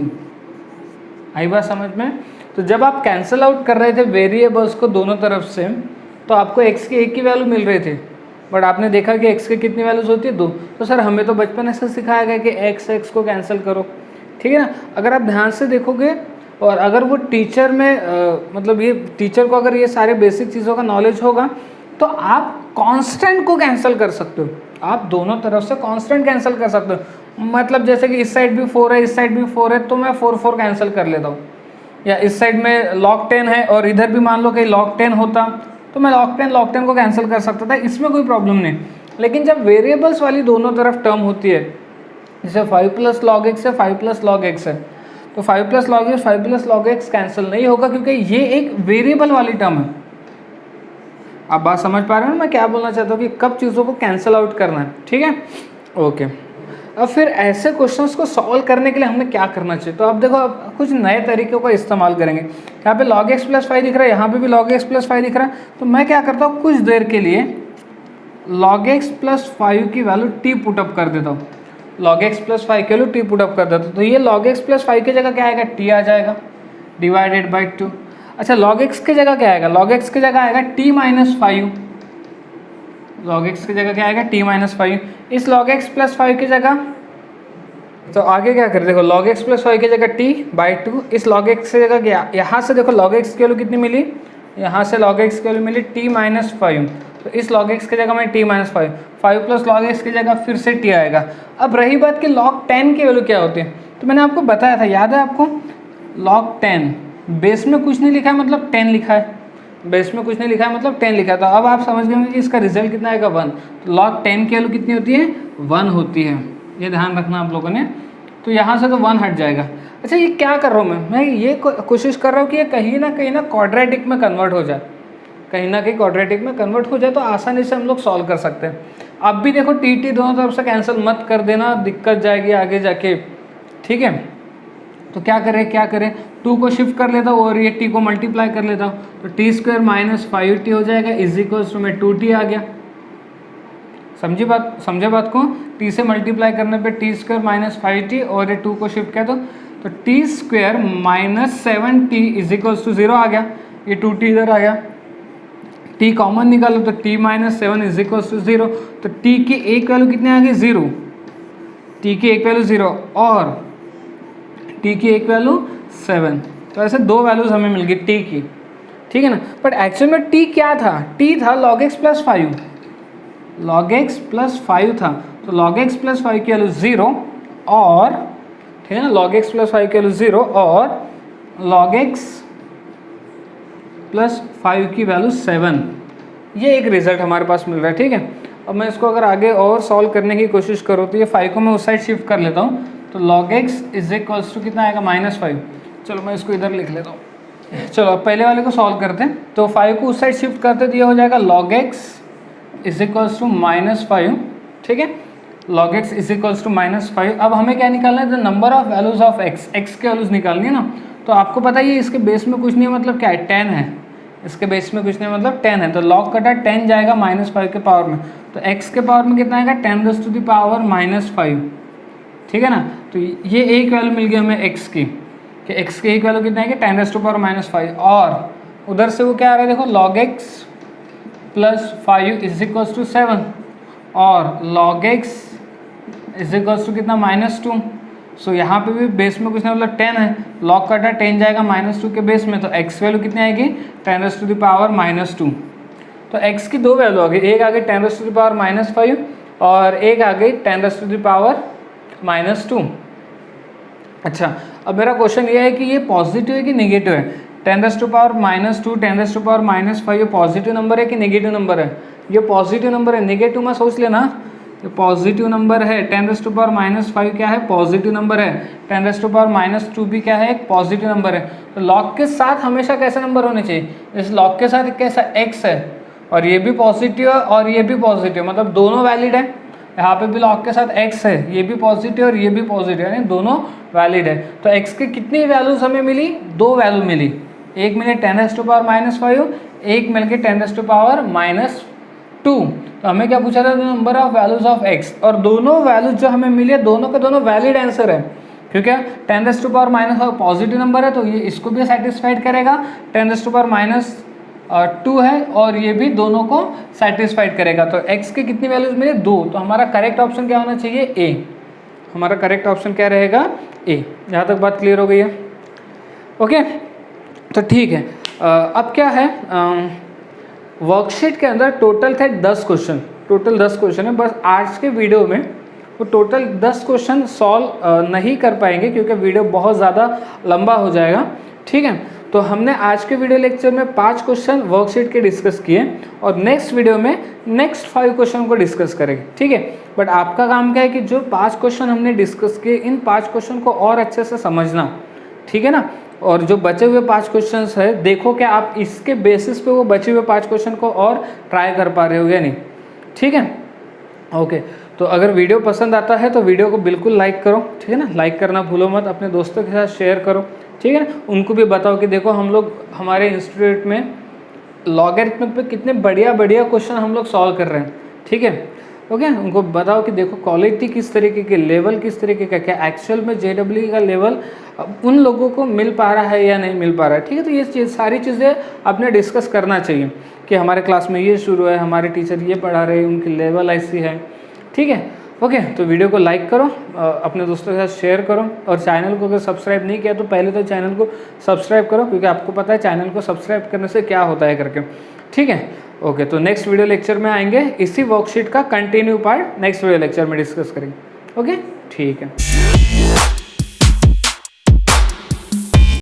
आई बात समझ में। तो जब आप कैंसिल आउट कर रहे थे वेरिएबल्स को दोनों तरफ से, तो आपको x की एक की वैल्यू मिल रही थी, बट आपने देखा कि x की कितनी वैल्यूज होती है 2। तो सर हमें तो बचपन ऐसा सिखाया गया कि x को कैंसिल करो। ठीक है ना, अगर आप ध्यान से देखोगे और अगर वो टीचर में मतलब ये टीचर को अगर ये सारे बेसिक चीज़ों का नॉलेज होगा तो आप कांस्टेंट को कैंसिल कर सकते हो। आप दोनों तरफ से कांस्टेंट कैंसिल कर सकते हो। मतलब जैसे कि इस साइड भी 4 है, इस साइड भी 4 है, तो मैं 4 कैंसिल कर लेता हूँ। या इस साइड में log 10 है और इधर भी मान लो कि log 10 होता तो मैं log 10 को कैंसिल कर सकता था, इसमें कोई प्रॉब्लम नहीं। लेकिन जब वेरिएबल्स वाली दोनों तरफ टर्म होती है, जैसे 5 प्लस log x है, 5 प्लस log x है, तो 5 plus log x 5 plus log x cancel नहीं होगा क्योंकि ये एक वेरिएबल वाली टर्म है। आप बात समझ पा रहे हो मैं क्या बोलना चाहता हूँ कि कब चीज़ों को कैंसिल आउट करना है। ठीक है, ओके। अब फिर ऐसे क्वेश्चंस को सॉल्व करने के लिए हमें क्या करना चाहिए, तो अब देखो अब कुछ नए तरीक़ों का इस्तेमाल करेंगे। यहाँ पे log x प्लस 5 दिख रहा है, यहाँ पे भी log x प्लस 5 दिख रहा है, तो मैं क्या करता हूँ कुछ देर के लिए log x प्लस 5 की वैल्यू t पुटअप कर देता हूँ। log x प्लस 5 की वैल्यू t पुटअप कर देता हूँ, तो ये log x प्लस 5 की जगह क्या आएगा, t आ जाएगा डिवाइडेड बाई 2। अच्छा, log x की जगह क्या आएगा, log x की जगह आएगा t माइनस 5। log x की जगह क्या आएगा, t माइनस 5। इस log x प्लस 5 की जगह तो आगे क्या करें, देखो log x प्लस 5 की जगह t बाई 2। इस log x की जगह क्या, यहाँ से देखो log x की वैल्यू कितनी मिली, यहाँ से log x की वैल्यू मिली t माइनस 5, तो इस log x की जगह में t minus 5 plus log x की जगह फिर से t आएगा। अब रही बात कि log 10 की वैल्यू क्या होती है, तो मैंने आपको बताया था, याद है आपको, log 10 बेस में कुछ नहीं लिखा है मतलब 10 लिखा है, बेस में कुछ नहीं लिखा है मतलब 10 लिखा है। तो अब आप समझ गए कि इसका रिजल्ट कितना आएगा 1। तो log 10 की वैल्यू कितनी होती है 1 होती है, ये ध्यान रखना आप लोगों ने। तो यहाँ से तो 1 हट जाएगा। अच्छा, ये क्या कर रहा हूँ मैं ये कोशिश कर रहा हूँ कि ये कहीं ना क्वाड्रेटिक में कन्वर्ट हो जाए, कहीं ना कहीं क्वाड्रेटिक में कन्वर्ट हो जाए तो आसानी से हम लोग सॉल्व कर सकते हैं। अब भी देखो टी दोनों तरफ से कैंसिल मत कर देना, दिक्कत जाएगी आगे जाके, ठीक है। तो क्या करें 2 को शिफ्ट कर लेता हूँ और ये t को मल्टीप्लाई कर लेता हूँ, तो टी स्क्वायर माइनस 5t हो जाएगा इज इक्वल्स टू में 2t आ गया। समझे बात को, t से मल्टीप्लाई करने पे टी स्क्वायर माइनस 5t और ये 2 को शिफ्ट किया तो T square minus 7t is equals to 0 आ गया। ये 2t इधर आ गया, t कॉमन निकालो तो t minus 7 is equals to 0। तो t की एक वैल्यू कितने आ गई 0, t की एक वैल्यू 0 और t की एक वैल्यू 7। तो ऐसे 2 वैल्यूज हमें मिल गई t की, ठीक है ना। बट एक्चुअल में t क्या था, t था log x plus 5, log x plus 5 था। तो log x प्लस 5 की वैल्यू 0 और, ठीक है ना, log x प्लस 5 की वैल्यू 0 और log x प्लस 5 की वैल्यू 7। ये एक रिजल्ट हमारे पास मिल रहा है, ठीक है। अब मैं इसको अगर आगे और सॉल्व करने की कोशिश करूँ तो ये 5 को मैं उस साइड शिफ्ट कर लेता हूँ, तो log x is equals to कितना आएगा -5। चलो मैं इसको इधर लिख लेता हूँ। चलो अब पहले वाले को सॉल्व करते हैं। तो 5 को उस साइड शिफ्ट करते तो ये हो जाएगा log x is equals to -5, ठीक है। log x is equals to -5। अब हमें क्या निकालना है, the number of values of x, x के वैल्यूज निकालनी है ना। तो आपको पता ही है इसके बेस में कुछ नहीं है, मतलब क्या है 10 है, इसके बेस में कुछ नहीं मतलब 10 है। तो log कटा 10 जाएगा -5 के पावर में, तो x के पावर में कितना आएगा 10⁻⁻⁵, ठीक है ना। तो ये एक वैल्यू मिल गई हमें x की, कि x की एक वैल्यू कितना है कि 10⁻⁻5। और उधर से वो क्या आ रहा है देखो, log x plus 5 is equals to 7 और log x is equals to कितना -2। सो यहाँ पे भी बेस में कुछ नहीं मतलब 10 है, log कटा 10 जाएगा -2 के बेस में, तो x वैल्यू कितनी आएगी 10⁻⁻2। तो x की 2 वैल्यू आ गई, एक आ गई 10⁻⁻5 और एक आ गई 10⁻⁻2। अच्छा, अब मेरा क्वेश्चन ये है कि ये पॉजिटिव है कि नेगेटिव है। 10⁻⁻2 10⁻⁻5 ये पॉजिटिव नंबर है कि नेगेटिव नंबर है? ये पॉजिटिव नंबर है, नेगेटिव में सोच लेना, ये पॉजिटिव नंबर है। 10⁻⁻5 क्या है, पॉजिटिव नंबर है। 10⁻⁻2 भी क्या है, एक पॉजिटिव नंबर है। तो लॉग के साथ हमेशा कैसे नंबर होने चाहिए, इस लॉग के साथ कैसा x है और ये भी पॉजिटिव है और ये भी पॉजिटिव, मतलब दोनों वैलिड है। यहाँ पे भी लॉग के साथ x है, ये भी पॉजिटिव और ये भी पॉजिटिव, यानी दोनों वैलिड है। तो x के कितनी वैल्यूज हमें मिली, 2 वैल्यू मिली, एक मिले 10⁻⁻5, एक मिल के 10⁻⁻2। तो हमें क्या पूछा था, number of values of x, और दोनों वैल्यूज जो हमें मिली है दोनों के दोनों वैलिड आंसर है, क्योंकि 10⁻⁻5 पॉजिटिव नंबर है तो ये इसको भी सेटिस्फाइड करेगा, 10⁻⁻2 है और ये भी दोनों को सेटिस्फाइड करेगा। तो x के कितनी वैल्यूज मिले, 2। तो हमारा करेक्ट ऑप्शन क्या होना चाहिए, ए। हमारा करेक्ट ऑप्शन क्या रहेगा, ए। यहाँ तक बात क्लियर हो गई है? ओके, तो ठीक है। अब क्या है, वर्कशीट के अंदर टोटल थे 10 क्वेश्चन, टोटल 10 क्वेश्चन है। बस आज के वीडियो में वो टोटल 10 क्वेश्चन सॉल्व नहीं कर पाएंगे क्योंकि वीडियो बहुत ज़्यादा लंबा हो जाएगा, ठीक है। तो हमने आज के वीडियो लेक्चर में 5 क्वेश्चन वर्कशीट के डिस्कस किए और नेक्स्ट वीडियो में नेक्स्ट 5 क्वेश्चन को डिस्कस करेंगे, ठीक है। बट आपका काम क्या है कि जो 5 क्वेश्चन हमने डिस्कस किए, इन 5 क्वेश्चन को और अच्छे से समझना, ठीक है ना। और जो बचे हुए 5 क्वेश्चंस है, देखो कि आप इसके बेसिस पे वो बचे हुए 5 क्वेश्चन को और ट्राई कर पा रहे हो या नहीं, ठीक है। ओके, तो अगर वीडियो पसंद आता है तो वीडियो को बिल्कुल लाइक करो, ठीक है ना। लाइक करना भूलो मत, अपने दोस्तों के साथ शेयर करो, ठीक है ना। उनको भी बताओ कि देखो हम लोग हमारे इंस्टीट्यूट में लॉगरिथम पे कितने बढ़िया बढ़िया क्वेश्चन हम लोग सॉल्व कर रहे हैं, ठीक है। ओके, उनको बताओ कि देखो क्वालिटी किस तरीके के, लेवल किस तरीके का, क्या एक्चुअल में JEE का लेवल उन लोगों को मिल पा रहा है या नहीं मिल पा रहा है, ठीक है। तो ये सारी चीज़ें आपने डिस्कस करना चाहिए कि हमारे क्लास में ये शुरू है, हमारे टीचर ये पढ़ा रहे हैं, उनकी लेवल ऐसी है, ठीक है। ओके, तो वीडियो को लाइक करो, अपने दोस्तों के साथ शेयर करो और चैनल को अगर सब्सक्राइब नहीं किया तो पहले तो चैनल को सब्सक्राइब करो, क्योंकि आपको पता है चैनल को सब्सक्राइब करने से क्या होता है करके, ठीक है। ओके, तो नेक्स्ट वीडियो लेक्चर में आएंगे, इसी वर्कशीट का continue part next video lecture में डिस्कस करेंगे। ओके, ठीक है।